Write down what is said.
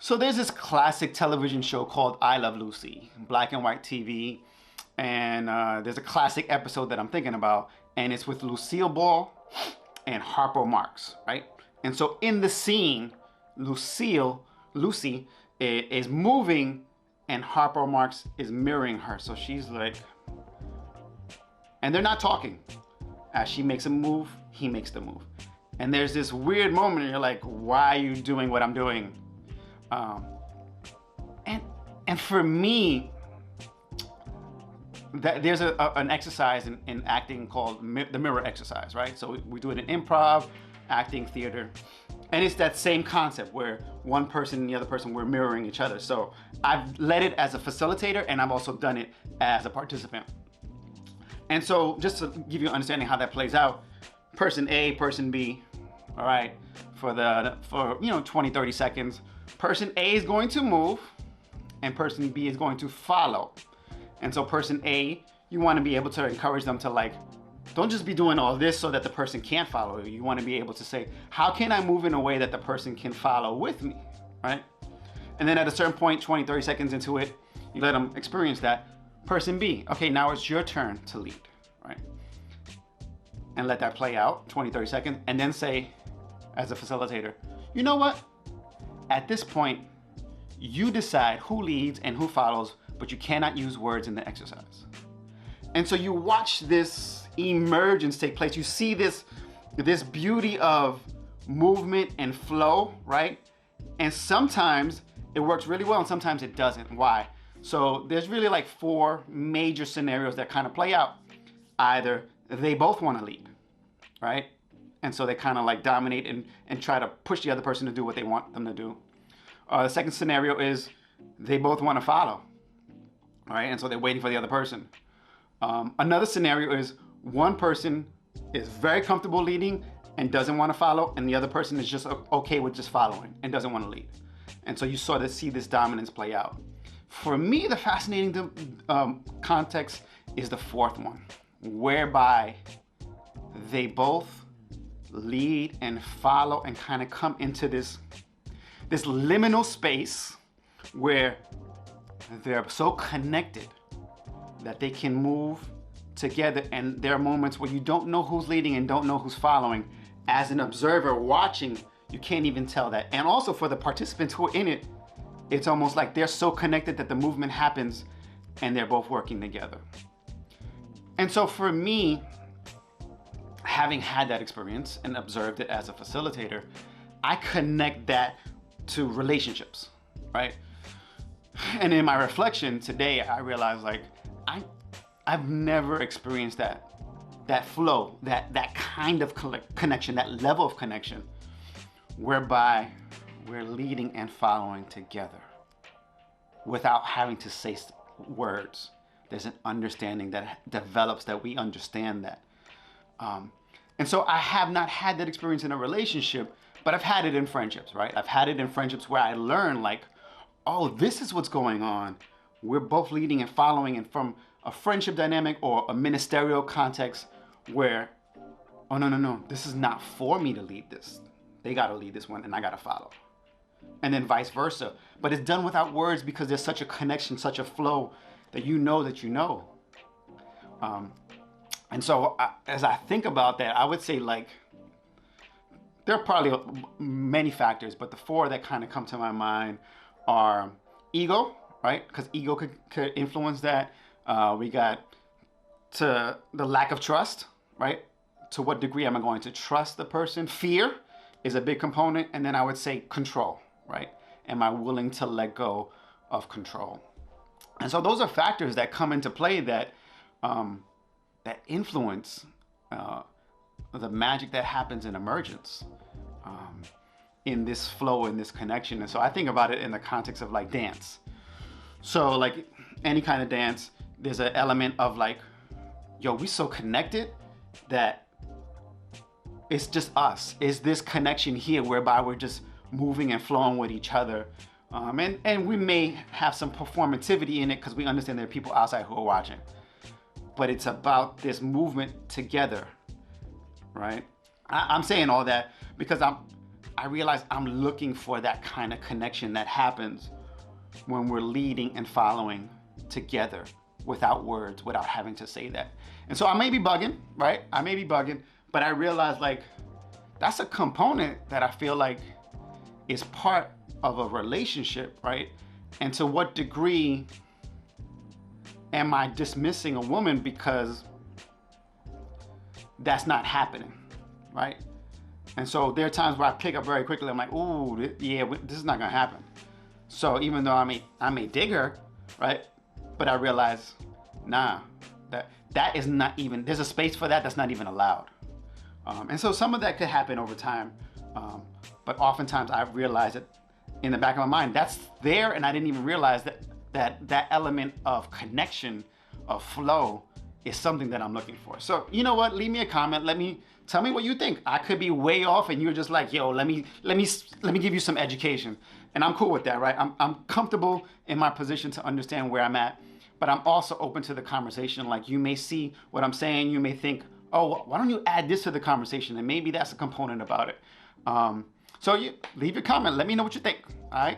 So there's this classic television show called I Love Lucy, black and white TV. And there's a classic episode that I'm thinking about, and it's with Lucille Ball and Harpo Marx, right? And so in the scene, Lucy is moving and Harpo Marx is mirroring her. So she's like, and they're not talking. As she makes a move, he makes the move. And there's this weird moment and you're like, why are you doing what I'm doing? And for me, there's an exercise in acting called the mirror exercise, right? So we do it in improv, acting, theater, and it's that same concept where one person and the other person, we're mirroring each other. So I've led it as a facilitator and I've also done it as a participant. And so just to give you an understanding how that plays out, person A, person B, all right, for 20, 30 seconds, person A is going to move and person B is going to follow. And so person A, you want to be able to encourage them to like, don't just be doing all this so that the person can't follow you. You want to be able to say, how can I move in a way that the person can follow with me, right? And then at a certain point, 20, 30 seconds into it, you let them experience that. Person B, okay, now it's your turn to lead, right? And let that play out, 20, 30 seconds, and then say, as a facilitator, you know what? At this point, you decide who leads and who follows, but you cannot use words in the exercise. And so you watch this emergence take place. You see this beauty of movement and flow, right? And sometimes it works really well and sometimes it doesn't. Why? So there's really like 4 major scenarios that kind of play out. Either they both want to lead, right? And so they kind of like dominate and try to push the other person to do what they want them to do. The second scenario is they both want to follow, right? And so they're waiting for the other person. Another scenario is one person is very comfortable leading and doesn't want to follow, and the other person is just okay with just following and doesn't want to lead. And so you sort of see this dominance play out. For me, the fascinating context is the 4th one, whereby they both lead and follow and kind of come into this liminal space where they're so connected that they can move together, and there are moments where you don't know who's leading and don't know who's following. As an observer watching, you can't even tell that. And also for the participants who are in it, it's almost like they're so connected that the movement happens and they're both working together. And so for me, having had that experience and observed it as a facilitator, I connect that to relationships, right? And in my reflection today, I realized like I've never experienced that flow, that kind of connection, that level of connection, whereby we're leading and following together without having to say words. There's an understanding that develops that we understand that. And so I have not had that experience in a relationship, but I've had it in friendships, right? I've had it in friendships where I learn like, oh, this is what's going on. We're both leading and following, and from a friendship dynamic or a ministerial context where, oh, no, this is not for me to lead this. They got to lead this one and I got to follow. And then vice versa. But it's done without words because there's such a connection, such a flow that you know that you know. And so as I think about that, I would say like, there are probably many factors, but the 4 that kind of come to my mind are ego, right? Because ego could influence that. We got to the lack of trust, right? To what degree am I going to trust the person? Fear is a big component. And then I would say control, right? Am I willing to let go of control? And so those are factors that come into play that influence the magic that happens in emergence, in this flow, in this connection. And so I think about it in the context of like dance. So like any kind of dance, there's an element of like, yo, we so connected that it's just us. It's this connection here whereby we're just moving and flowing with each other. And we may have some performativity in it because we understand there are people outside who are watching. But it's about this movement together, right? I'm saying all that because I realize I'm looking for that kind of connection that happens when we're leading and following together without words, without having to say that. And so I may be bugging, right? I may be bugging, but I realize like that's a component that I feel like is part of a relationship, right? And to what degree am I dismissing a woman because that's not happening, right? And so there are times where I pick up very quickly. I'm like, ooh, yeah, this is not gonna happen. So even though I may dig her, right? But I realize, nah, that is not even, there's a space for that that's not even allowed. And so some of that could happen over time. But oftentimes I realize it in the back of my mind, that's there, and I didn't even realize that element of connection, of flow, is something that I'm looking for. So you know what? Leave me a comment. Tell me what you think. I could be way off, and you're just like, yo, let me give you some education, and I'm cool with that, right? I'm comfortable in my position to understand where I'm at, but I'm also open to the conversation. Like, you may see what I'm saying, you may think, oh, why don't you add this to the conversation, and maybe that's a component about it. So you leave your comment. Let me know what you think. All right.